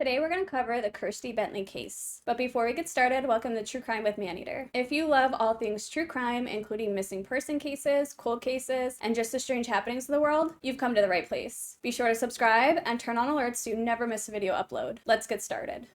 Today we're going to cover the Kirsty Bentley case. But before we get started, welcome to True Crime with Maneater. If you love all things true crime, including missing person cases, cold cases, and just the strange happenings of the world, you've come to the right place. Be sure to subscribe and turn on alerts so you never miss a video upload. Let's get started.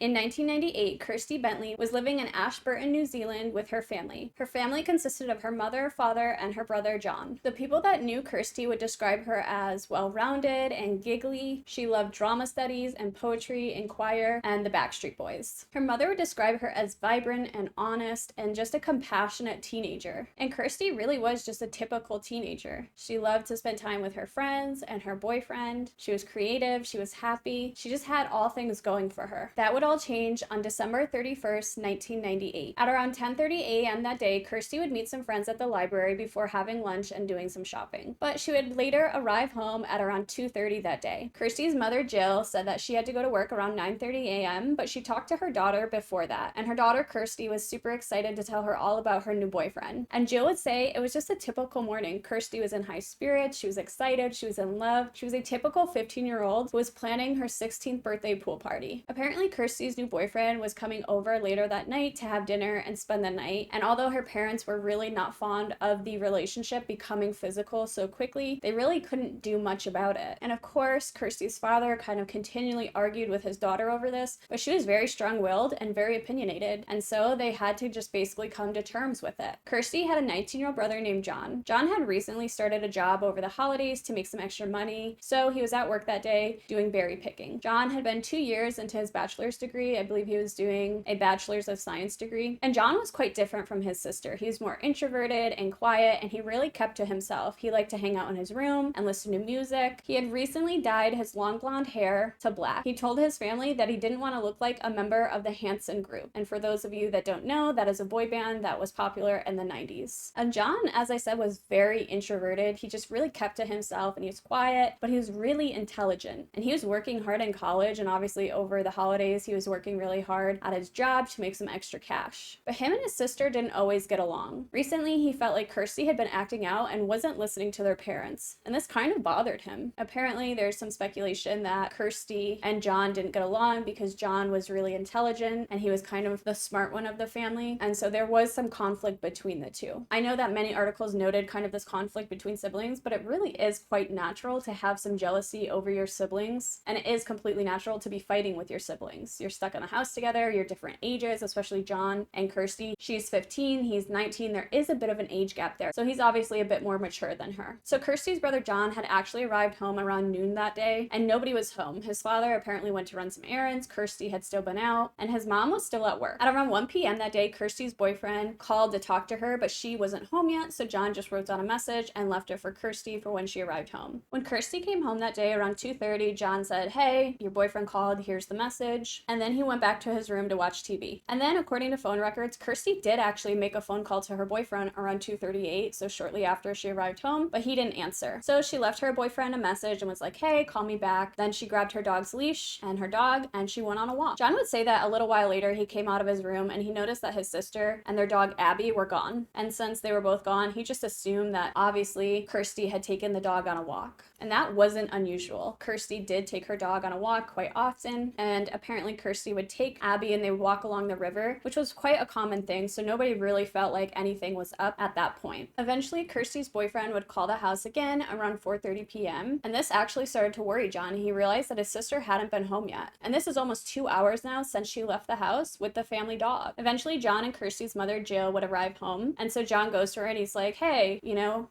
In 1998, Kirsty Bentley was living in Ashburton, New Zealand with her family. Her family consisted of her mother, father, and her brother John. The people that knew Kirsty would describe her as well-rounded and giggly. She loved drama studies and poetry and choir and the Backstreet Boys. Her mother would describe her as vibrant and honest and just a compassionate teenager. And Kirsty really was just a typical teenager. She loved to spend time with her friends and her boyfriend. She was creative, she was happy. She just had all things going for her. That would all change on December 31st, 1998. At around 10:30 a.m. that day, Kirsty would meet some friends at the library before having lunch and doing some shopping. But she would later arrive home at around 2:30 that day. Kirsty's mother, Jill, said that she had to go to work around 9:30 a.m., but she talked to her daughter before that. And her daughter, Kirsty, was super excited to tell her all about her new boyfriend. And Jill would say it was just a typical morning. Kirsty was in high spirits, she was excited, she was in love. She was a typical 15-year-old who was planning her 16th birthday pool party. Apparently, Kirsty's new boyfriend was coming over later that night to have dinner and spend the night. And although her parents were really not fond of the relationship becoming physical so quickly, they really couldn't do much about it. And of course, Kirsty's father kind of continually argued with his daughter over this, but she was very strong-willed and very opinionated, and so they had to just basically come to terms with it. Kirsty had a 19-year-old brother named John. John had recently started a job over the holidays to make some extra money, so he was at work that day doing berry picking. John had been 2 years into his bachelor's degree. I believe he was doing a bachelor's of science degree. And John was quite different from his sister. He was more introverted and quiet, and he really kept to himself. He liked to hang out in his room and listen to music. He had recently dyed his long blonde hair to black. He told his family that he didn't want to look like a member of the Hanson group. And for those of you that don't know, that is a boy band that was popular in the 90s. And John, as I said, was very introverted. He just really kept to himself, and he was quiet, but he was really intelligent. And he was working hard in college, and obviously over the holidays, he was working really hard at his job to make some extra cash. But him and his sister didn't always get along. Recently, he felt like Kirsty had been acting out and wasn't listening to their parents, and this kind of bothered him. Apparently, there's some speculation that Kirsty and John didn't get along because John was really intelligent and he was kind of the smart one of the family, and so there was some conflict between the two. I know that many articles noted kind of this conflict between siblings, but it really is quite natural to have some jealousy over your siblings, and it is completely natural to be fighting with your siblings. You're stuck in a house together, you're different ages, especially John and Kirsty. She's 15, he's 19. There is a bit of an age gap there, so he's obviously a bit more mature than her. So Kirsty's brother John had actually arrived home around noon that day, and nobody was home. His father apparently went to run some errands, Kirsty had still been out, and his mom was still at work. At around 1 p.m. that day, Kirsty's boyfriend called to talk to her, but she wasn't home yet, so John just wrote down a message and left it for Kirsty for when she arrived home. When Kirsty came home that day around 2:30, John said, "Hey, your boyfriend called, here's the message," and then he went back to his room to watch TV. And then, according to phone records, Kirsty did actually make a phone call to her boyfriend around 2:38, so shortly after she arrived home, but he didn't answer. So she left her boyfriend a message and was like, "Hey, call me back." Then she grabbed her dog's leash and her dog, and she went on a walk. John would say that a little while later, he came out of his room and he noticed that his sister and their dog Abby were gone. And since they were both gone, he just assumed that obviously Kirsty had taken the dog on a walk. And that wasn't unusual. Kirsty did take her dog on a walk quite often, and apparently Kirsty would take Abby and they would walk along the river, which was quite a common thing, so nobody really felt like anything was up at that point. Eventually, Kirsty's boyfriend would call the house again around 4:30 p.m., and this actually started to worry John. He realized that his sister hadn't been home yet, and this is almost 2 hours now since she left the house with the family dog. Eventually, John and Kirsty's mother, Jill, would arrive home, and so John goes to her and he's like, "Hey,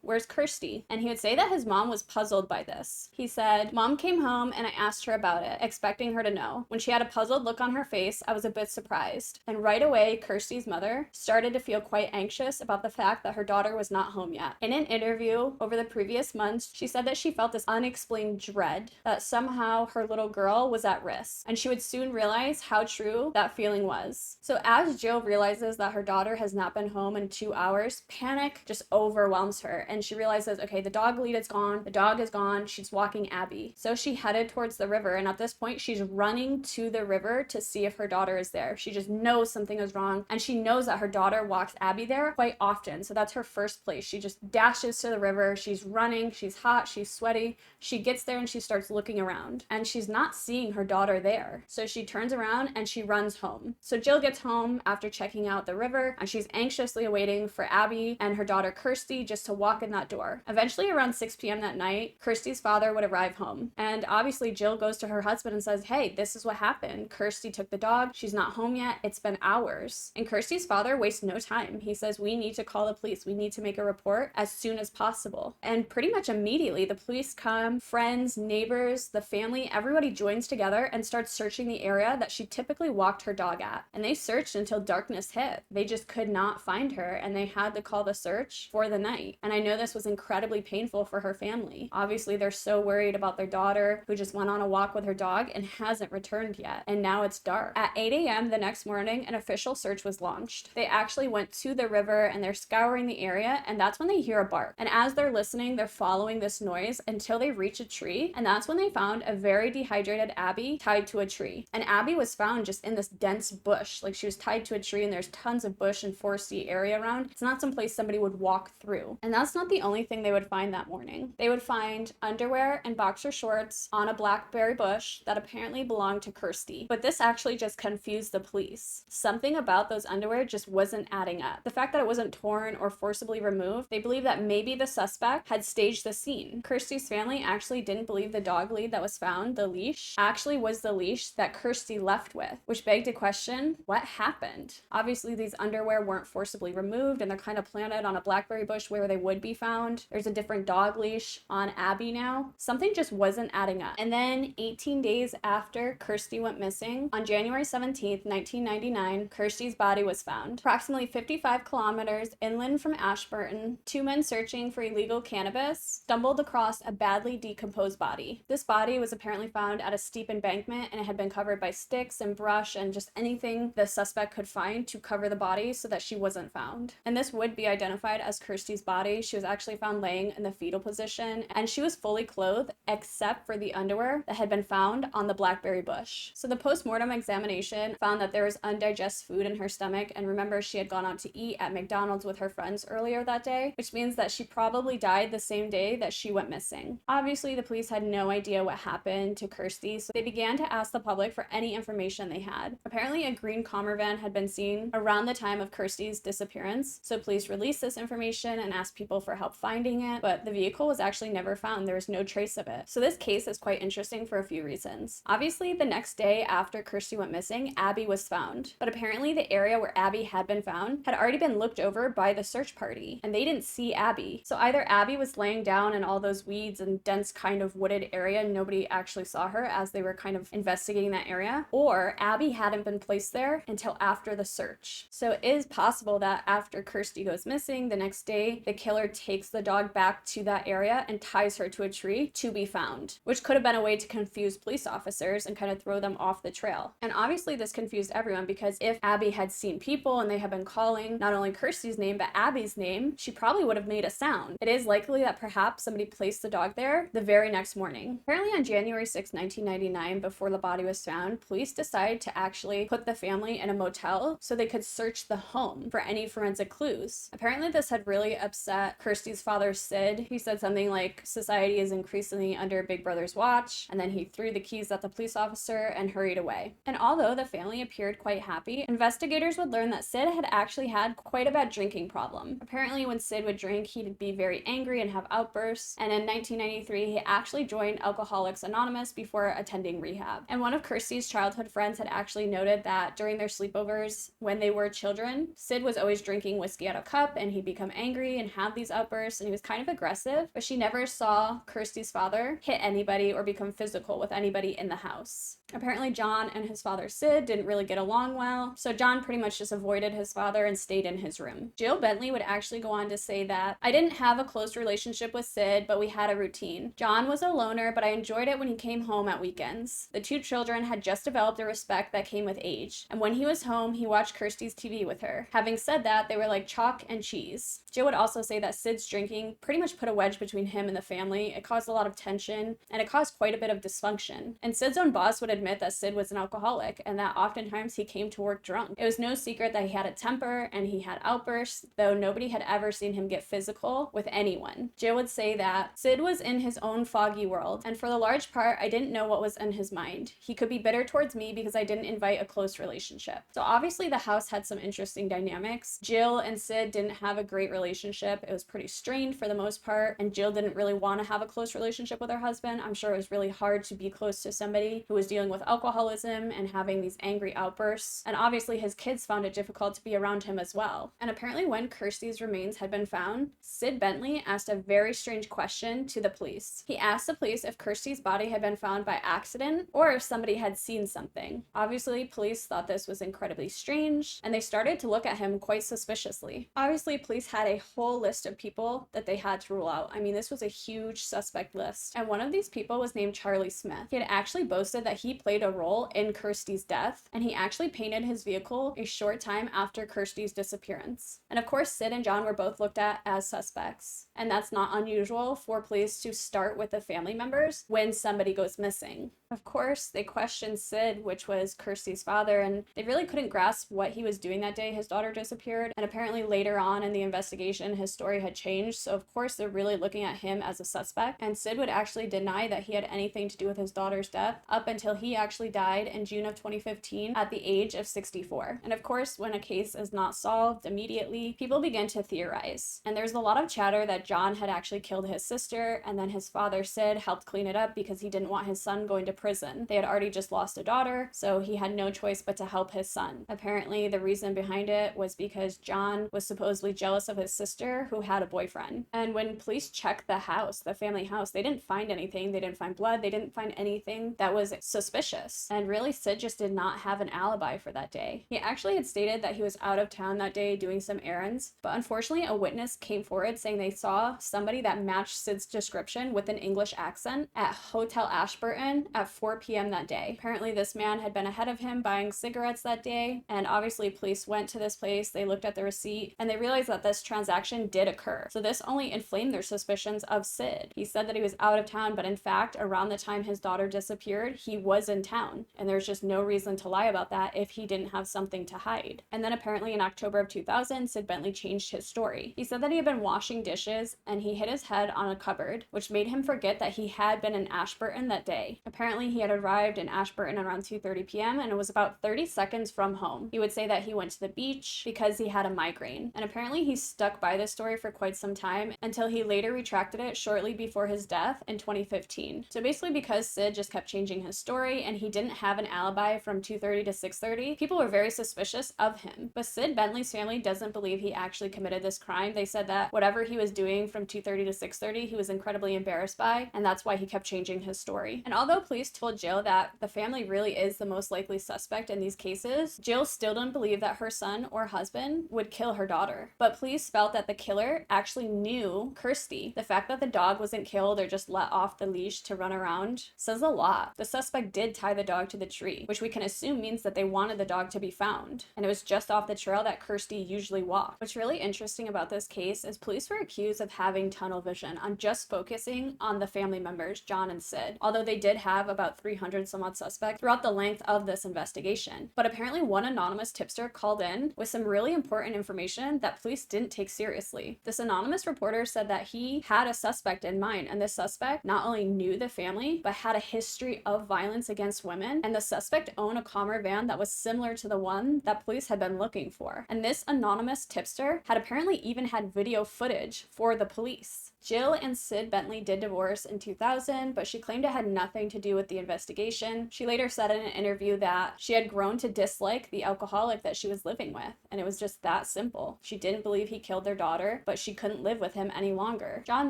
where's Kirsty?" And he would say that his mom was puzzled by this. He said, "Mom came home and I asked her about it, expecting her to know. When she had a puzzled look on her face, I was a bit surprised." And right away, Kirsty's mother started to feel quite anxious about the fact that her daughter was not home yet. In an interview over the previous months, she said that she felt this unexplained dread that somehow her little girl was at risk, and she would soon realize how true that feeling was. So as Jill realizes that her daughter has not been home in 2 hours, panic just overwhelms her, and she realizes, okay, the dog lead is gone, the dog is gone, on, she's walking Abby. So she headed towards the river, and at this point she's running to the river to see if her daughter is there. She just knows something is wrong, and she knows that her daughter walks Abby there quite often. So that's her first place. She just dashes to the river. She's running, she's hot, she's sweaty. She gets there and she starts looking around, and she's not seeing her daughter there. So she turns around and she runs home. So Jill gets home after checking out the river, and she's anxiously awaiting for Abby and her daughter Kirsty just to walk in that door. Eventually around 6 p.m. that night, Kirsty's father would arrive home, and obviously Jill goes to her husband and says, hey, this is what happened. Kirsty took the dog. She's not home yet. It's been hours. And Kirsty's father wastes no time. He says, we need to call the police. We need to make a report as soon as possible. And pretty much immediately the police come, friends, neighbors, the family, everybody joins together and starts searching the area that she typically walked her dog at. And they searched until darkness hit. They just could not find her, and they had to call the search for the night. And I know this was incredibly painful for her family. Obviously, they're so worried about their daughter who just went on a walk with her dog and hasn't returned yet. And now it's dark. At 8 a.m. the next morning, an official search was launched. They actually went to the river and they're scouring the area, and that's when they hear a bark. And as they're listening, they're following this noise until they reach a tree, and that's when they found a very dehydrated Abby tied to a tree. And Abby was found just in this dense bush. Like, she was tied to a tree, and there's tons of bush and foresty area around. It's not someplace somebody would walk through. And that's not the only thing they would find that morning. They would find underwear and boxer shorts on a blackberry bush that apparently belonged to Kirsty. But this actually just confused the police. Something about those underwear just wasn't adding up. The fact that it wasn't torn or forcibly removed, they believed that maybe the suspect had staged the scene. Kirsty's family actually didn't believe the dog lead that was found, the leash, actually was the leash that Kirsty left with, which begged to question, what happened? Obviously, these underwear weren't forcibly removed, and they're kind of planted on a blackberry bush where they would be found. There's a different dog leash on Abby now. Something just wasn't adding up. And then 18 days after Kirsty went missing, on January 17th, 1999, Kirsty's body was found. Approximately 55 kilometers inland from Ashburton, two men searching for illegal cannabis stumbled across a badly decomposed body. This body was apparently found at a steep embankment, and it had been covered by sticks and brush and just anything the suspect could find to cover the body so that she wasn't found. And this would be identified as Kirsty's body. She was actually found laying in the fetal position, and she was fully clothed except for the underwear that had been found on the blackberry bush. So the post-mortem examination found that there was undigested food in her stomach, and remember, she had gone out to eat at McDonald's with her friends earlier that day, which means that she probably died the same day that she went missing. Obviously, the police had no idea what happened to Kirsty, so they began to ask the public for any information they had. Apparently, a green Commer van had been seen around the time of Kirsty's disappearance, so police released this information and asked people for help finding it, but the vehicle was actually never found. There was no trace of it. So this case is quite interesting for a few reasons. Obviously, the next day after Kirsty went missing, Abby was found, but apparently the area where Abby had been found had already been looked over by the search party, and they didn't see Abby. So either Abby was laying down in all those weeds and dense kind of wooded area and nobody actually saw her as they were kind of investigating that area, or Abby hadn't been placed there until after the search. So it is possible that after Kirsty goes missing, the next day the killer takes the dog back to that area and ties her to a tree to be found, which could have been a way to confuse police officers and kind of throw them off the trail. And obviously this confused everyone, because if Abby had seen people and they had been calling not only Kirsty's name but Abby's name, she probably would have made a sound. It is likely that perhaps somebody placed the dog there the very next morning. Apparently on January 6, 1999, before the body was found, police decided to actually put the family in a motel so they could search the home for any forensic clues. Apparently this had really upset Kirsty's father, Sid. He said something like, society is increasingly under Big Brother's watch, and then he threw the keys at the police officer and hurried away. And although the family appeared quite happy, investigators would learn that Sid had actually had quite a bad drinking problem. Apparently when Sid would drink, he'd be very angry and have outbursts, and in 1993 he actually joined Alcoholics Anonymous before attending rehab. And one of Kirsty's childhood friends had actually noted that during their sleepovers when they were children, Sid was always drinking whiskey out of a cup, and he'd become angry and have these outbursts, and he was kind of aggressive, but she never saw Kirsty's father hit anybody or become physical with anybody in the house. Apparently John and his father Sid didn't really get along well, so John pretty much just avoided his father and stayed in his room. Jill Bentley would actually go on to say that, I didn't have a close relationship with Sid, but we had a routine. John was a loner, but I enjoyed it when he came home at weekends. The two children had just developed a respect that came with age, and when he was home, he watched Kirsty's TV with her. Having said that, they were like chalk and cheese. Jill would also say that Sid's drinking pretty much put a wedge between him and the family, family, it caused a lot of tension, and it caused quite a bit of dysfunction. And Sid's own boss would admit that Sid was an alcoholic, and that oftentimes he came to work drunk. It was no secret that he had a temper, and he had outbursts, though nobody had ever seen him get physical with anyone. Jill would say that Sid was in his own foggy world, and for the large part, I didn't know what was in his mind. He could be bitter towards me because I didn't invite a close relationship. So obviously the house had some interesting dynamics. Jill and Sid didn't have a great relationship. It was pretty strained for the most part, and Jill didn't really want to have a close relationship with her husband. I'm sure it was really hard to be close to somebody who was dealing with alcoholism and having these angry outbursts, and obviously his kids found it difficult to be around him as well. And apparently when Kirsty's remains had been found, Sid Bentley asked a very strange question to the police. He asked the police if Kirsty's body had been found by accident or if somebody had seen something. Obviously, police thought this was incredibly strange, and they started to look at him quite suspiciously. Obviously, police had a whole list of people that they had to rule out. I mean, this was a huge suspect list, and one of these people was named Charlie Smith. He had actually boasted that he played a role in Kirsty's death, and he actually painted his vehicle a short time after Kirsty's disappearance. And of course, Sid and John were both looked at as suspects, and that's not unusual for police to start with the family members when somebody goes missing. Of course, they questioned Sid, which was Kirsty's father, and they really couldn't grasp what he was doing that day his daughter disappeared. And apparently later on in the investigation, his story had changed. So of course, they're really looking at him as a suspect. And Sid would actually deny that he had anything to do with his daughter's death up until he actually died in June of 2015 at the age of 64. And of course, when a case is not solved immediately, people begin to theorize. And there's a lot of chatter that John had actually killed his sister, and then his father, Sid, helped clean it up because he didn't want his son going to prison. They had already just lost a daughter, so he had no choice but to help his son. Apparently, the reason behind it was because John was supposedly jealous of his sister who had a boyfriend. And when police checked the house, the family house, they didn't find anything. They didn't find blood. They didn't find anything that was suspicious. And really, Sid just did not have an alibi for that day. He actually had stated that he was out of town that day doing some errands, but unfortunately, a witness came forward saying they saw somebody that matched Sid's description with an English accent at Hotel Ashburton at 4 p.m. that day. Apparently, this man had been ahead of him buying cigarettes that day, and obviously police went to this place, they looked at the receipt, and they realized that this transaction did occur. So this only inflamed their suspicions of Sid. He said that he was out of town, but in fact, around the time his daughter disappeared, he was in town, and there's just no reason to lie about that if he didn't have something to hide. And then apparently in October of 2000, Sid Bentley changed his story. He said that he had been washing dishes, and he hit his head on a cupboard, which made him forget that he had been in Ashburton that day. Apparently, he had arrived in Ashburton around 2:30 p.m. and it was about 30 seconds from home. He would say that he went to the beach because he had a migraine. And apparently he stuck by this story for quite some time until he later retracted it shortly before his death in 2015. So basically because Sid just kept changing his story and he didn't have an alibi from 2:30 to 6:30, people were very suspicious of him. But Sid Bentley's family doesn't believe he actually committed this crime. They said that whatever he was doing from 2:30 to 6:30, he was incredibly embarrassed by, and that's why he kept changing his story. And although police told Jill that the family really is the most likely suspect in these cases, Jill still didn't believe that her son or husband would kill her daughter. But police felt that the killer actually knew Kirsty. The fact that the dog wasn't killed or just let off the leash to run around says a lot. The suspect did tie the dog to the tree, which we can assume means that they wanted the dog to be found. And it was just off the trail that Kirsty usually walked. What's really interesting about this case is police were accused of having tunnel vision on just focusing on the family members, John and Sid, although they did have about 300 some odd suspects throughout the length of this investigation. But apparently one anonymous tipster called in with some really important information that police didn't take seriously. This anonymous reporter said that he had a suspect in mind, and this suspect not only knew the family, but had a history of violence against women, and the suspect owned a Commer van that was similar to the one that police had been looking for. And this anonymous tipster had apparently even had video footage for the police. Jill and Sid Bentley did divorce in 2000, but she claimed it had nothing to do with the investigation. She later said in an interview that she had grown to dislike the alcoholic that she was living with, and it was just that simple. She didn't believe he killed their daughter, but she couldn't live with him any longer. John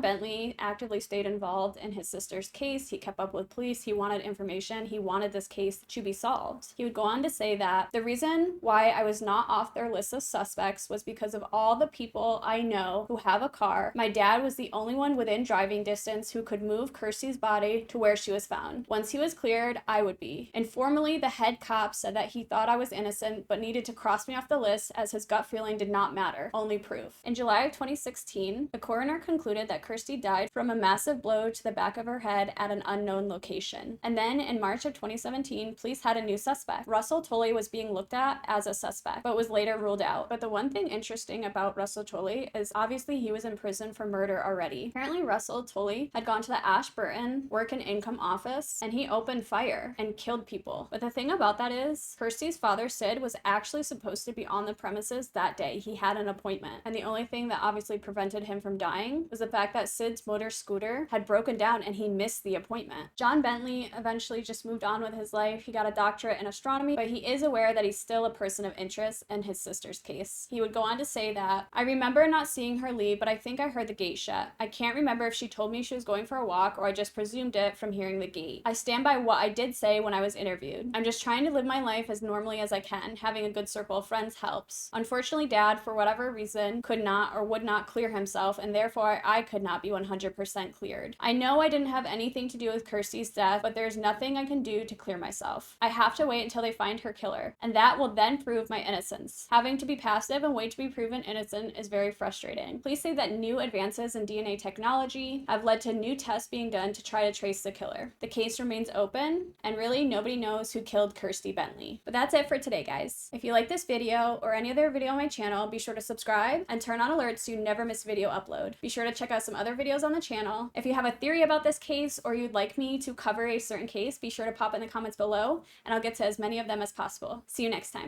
Bentley actively stayed involved in his sister's case. He kept up with police. He wanted information. He wanted this case to be solved. He would go on to say that the reason why I was not off their list of suspects was because of all the people I know who have a car. My dad was the only one within driving distance who could move Kirsty's body to where she was found. Once he was cleared, I would be. Informally, the head cop said that he thought I was innocent but needed to cross me off the list as his gut feeling did not matter, only proof. In July of 2016, the coroner concluded that Kirsty died from a massive blow to the back of her head at an unknown location. And then in March of 2017, police had a new suspect. Russell Tully was being looked at as a suspect, but was later ruled out. But the one thing interesting about Russell Tully is obviously he was in prison for murder already. Apparently Russell Tully had gone to the Ashburton work and income office and he opened fire and killed people. But the thing about that is Kirsty's father, Sid, was actually supposed to be on the premises that day. He had an appointment. And the only thing that obviously prevented him from dying was the fact that Sid's motor scooter had broken down and he missed the appointment. John Bentley eventually just moved on with his life. He got a doctorate in astronomy, but he is aware that he's still a person of interest in his sister's case. He would go on to say that, "I remember not seeing her leave, but I think I heard the gate shut. I can't remember if she told me she was going for a walk or I just presumed it from hearing the gate. I stand by what I did say when I was interviewed. I'm just trying to live my life as normally as I can. Having a good circle of friends helps. Unfortunately, Dad, for whatever reason, could not or would not clear himself, and therefore I could not be 100% cleared. I know I didn't have anything to do with Kirsty's death, but there's nothing I can do to clear myself. I have to wait until they find her killer, and that will then prove my innocence. Having to be passive and wait to be proven innocent is very frustrating. Please say that new advances in DNA technology have led to new tests being done to try to trace the killer. The case remains open, and really nobody knows who killed Kirsty Bentley." But that's it for today, guys. If you like this video or any other video on my channel, be sure to subscribe and turn on alerts so you never miss video upload. Be sure to check out some other videos on the channel. If you have a theory about this case or you'd like me to cover a certain case, be sure to pop it in the comments below, and I'll get to as many of them as possible. See you next time.